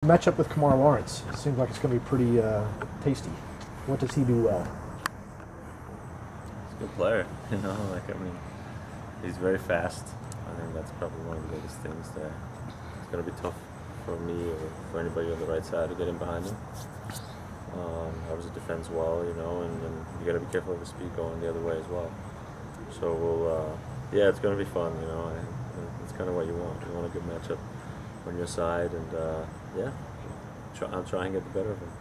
Matchup with Kamar Lawrence seems like it's going to be pretty tasty. What does he do well? He's a good player, he's very fast. I think that's probably one of the biggest things there. It's going to be tough for me or for anybody on the right side to get in behind him. Obviously defends well, and you got to be careful of the speed going the other way as well. So it's going to be fun, it's kind of what you want. You want a good matchup on your side, and I'll try and get the better of him.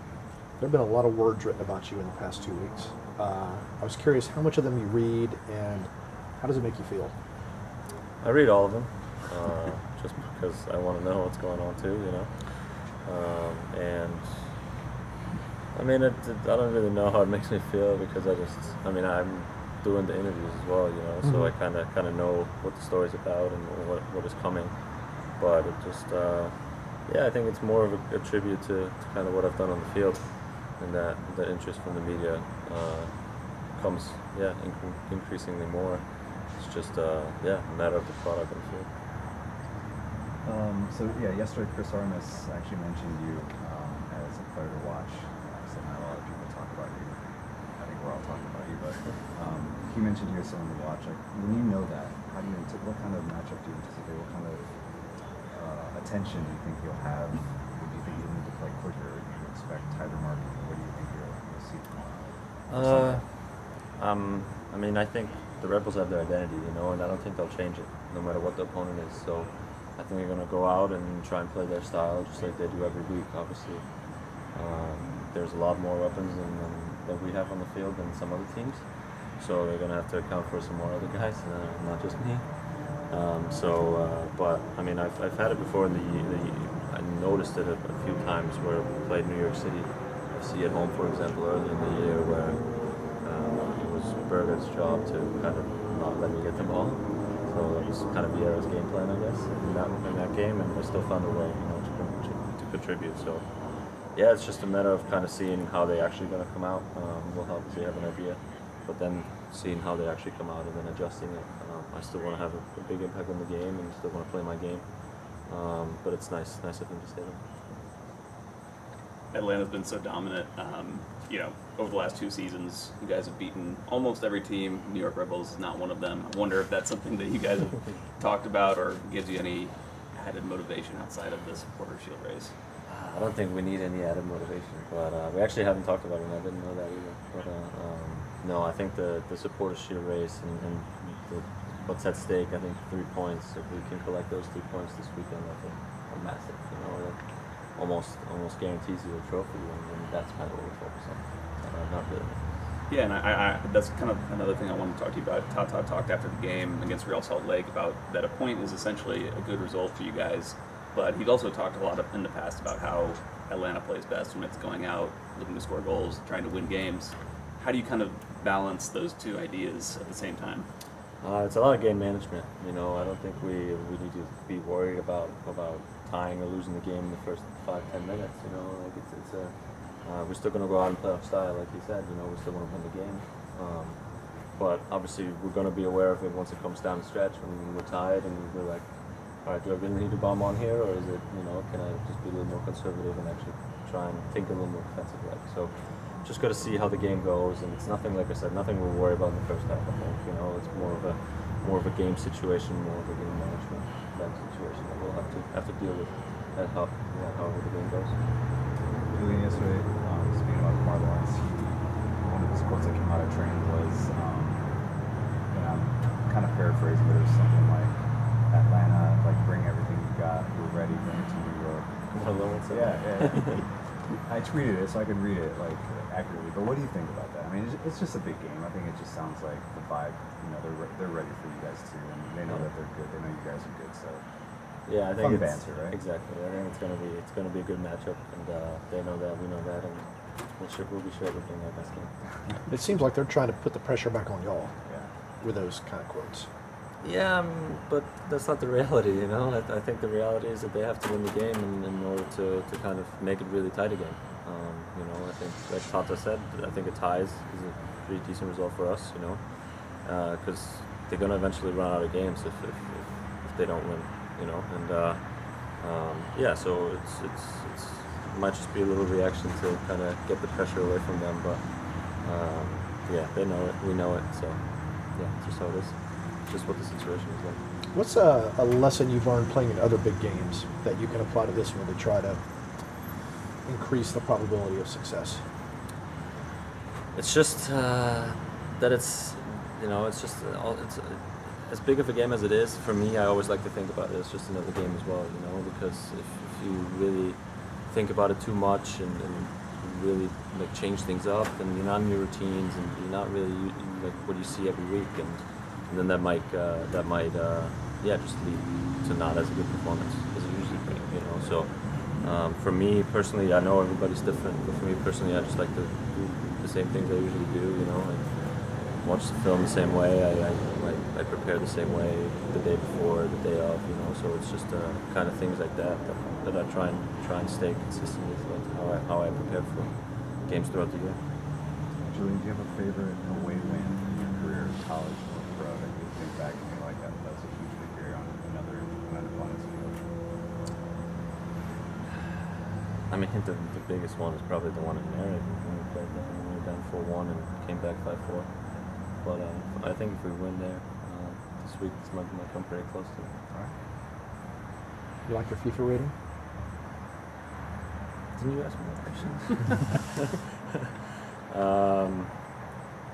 There have been a lot of words written about you in the past 2 weeks. I was curious how much of them you read, and how does it make you feel? I read all of them, just because I want to know what's going on too, I don't really know how it makes me feel because I'm doing the interviews as well, so I kind of know what the story's about and what is coming. But it just, I think it's more of a tribute to kind of what I've done on the field, and that the interest from the media comes, increasingly more. It's just, a matter of the product on the field. Yesterday Chris Armas actually mentioned you as a player to watch. So not a lot of people talk about you. I think we're all talking about you, but he mentioned you as someone to watch. Like, when you know that, what kind of matchup do you anticipate? What kind of attention do you think you'll have? Do you think you'll need to play quicker? Do you expect tighter marking? What do you think you'll see tomorrow? I think the Rebels have their identity, and I don't think they'll change it, no matter what the opponent is. So I think they're going to go out and try and play their style, just like they do every week, obviously. There's a lot more weapons than we have on the field than some other teams. So they're going to have to account for some more other guys, not just me. I've had it before I noticed it a few times where we played New York City FC at home, for example, early in the year, where it was Berger's job to kind of not let me get the ball. So it was kind of Vieira's game plan, I guess, in that game, and I still found a way, to contribute. So it's just a matter of kind of seeing how they actually going to come out. We'll obviously have an idea, but then seeing how they actually come out and then adjusting it. I still want to have a big impact on the game and still want to play my game. But it's nice of him to say that. Atlanta's been so dominant. Over the last 2 seasons, you guys have beaten almost every team. New York Rebels is not one of them. I wonder if that's something that you guys have talked about or gives you any added motivation outside of the Supporter Shield race. I don't think we need any added motivation, but we actually haven't talked about it, and I didn't know that either. But no, I think the Supporter Shield race and what's at stake, I think 3 points, if we can collect those 3 points this weekend, I think are massive, that almost guarantees you a trophy, and that's kind of what we're focused on. Not really. Yeah, and I that's kind of another thing I wanted to talk to you about. Tata talked after the game against Real Salt Lake about that a point is essentially a good result for you guys, but he'd also talked a lot in the past about how Atlanta plays best when it's going out, looking to score goals, trying to win games. How do you kind of balance those two ideas at the same time? It's a lot of game management. I don't think we need to be worried about tying or losing the game in the first 5-10 minutes. We're still going to go out and play our style, like you said. We still want to win the game. But obviously, we're going to be aware of it once it comes down the stretch when we're tired and we're like, all right, do I really need to bomb on here, or is it, can I just be a little more conservative and actually try and think a little more defensively? So just got to see how the game goes, and it's nothing, like I said, nothing we'll worry about in the first half. I think it's more of a game situation, more of a game management situation that we'll have to deal with at however the game goes. Julian, yesterday, speaking about Kamar Lawrence, one of his quotes that came out of training was, and I'm kind of paraphrasing, but it was something like, Atlanta, like, bring everything you got, we're ready, bring it to New York. I tweeted it so I could read it accurately. But what do you think about that? It's just a big game. I think it just sounds like the vibe. They're ready for you guys too, and they know that they're good. They know you guys are good. So I think fun banter, right? Exactly. I think it's gonna be a good matchup, and they know that, we know that, and we'll be sure we're playing our best game. It seems like they're trying to put the pressure back on y'all with those kind of quotes. Yeah, but that's not the reality, I think the reality is that they have to win the game in order to kind of make it really tight again. I think, like Tata said, I think a tie is a pretty decent result for us, because they're going to eventually run out of games if they don't win, and Yeah, so it's it might just be a little reaction to kind of get the pressure away from them, but yeah, they know it, we know it, so yeah, it's just how it is. It's just what the situation is like. What's a lesson you've learned playing in other big games that you can apply to this one to try to increase the probability of success? It's just that it's, it's just it's as big of a game as it is. For me, I always like to think about it as just another game as well, because if you really think about it too much and really like change things up, then you're not in your routines and you're not really like what you see every week, and then that might just lead to not as a good performance as it usually brings, So for me personally, I know everybody's different, but for me personally, I just like to do the same things I usually do, and watch the film the same way. I prepare the same way the day before, the day of, So it's just kind of things like that I try and stay consistent with, like how I prepare for games throughout the year. Julian, do you have a favorite away win in your career, college or pro, that you think back and you're like, that's a huge victory on another opponent's field? I mean, the biggest one is probably the one in Merritt when we played them. We were down 4-1 and came back 5-4. But I think if we win there this week, this might come pretty close to it. All right. You like your FIFA rating? Didn't you ask me that question?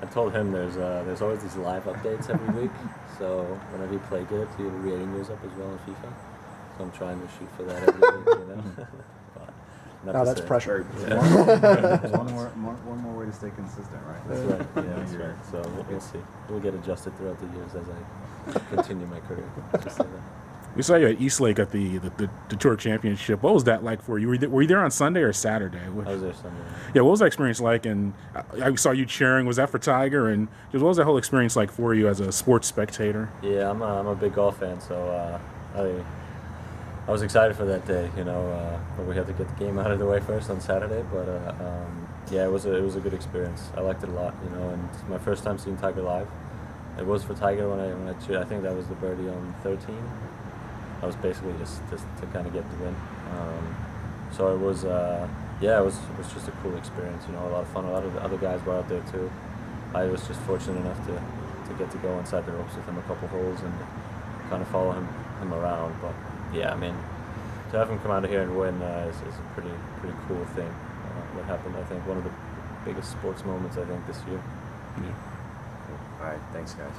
I told him there's always these live updates every week. So whenever you play good, your rating goes up as well in FIFA. So I'm trying to shoot for that every week, But not Oh, to that's say. pressure. One more way to stay consistent, right? That's right. Yeah, that's right. So we'll see. We'll get adjusted throughout the years as I continue my career. Just say that. We saw you at Eastlake at the Tour Championship. What was that like for you? Were you there on Sunday or Saturday? I was there Sunday. Yeah, what was that experience like? And I saw you cheering. Was that for Tiger? And just what was that whole experience like for you as a sports spectator? Yeah, I'm a big golf fan, so I was excited for that day, but we had to get the game out of the way first on Saturday. But yeah, it was a good experience. I liked it a lot, and it's my first time seeing Tiger live. It was for Tiger when I cheered. I think that was the birdie on 13. I was basically just to kind of get the win. So it was, it was just a cool experience, a lot of fun. A lot of the other guys were out there too. I was just fortunate enough to get to go inside the ropes with him a couple holes and kind of follow him around. But yeah, I mean, to have him come out of here and win is a pretty cool thing. What happened, I think, one of the biggest sports moments I think this year. All right, thanks guys.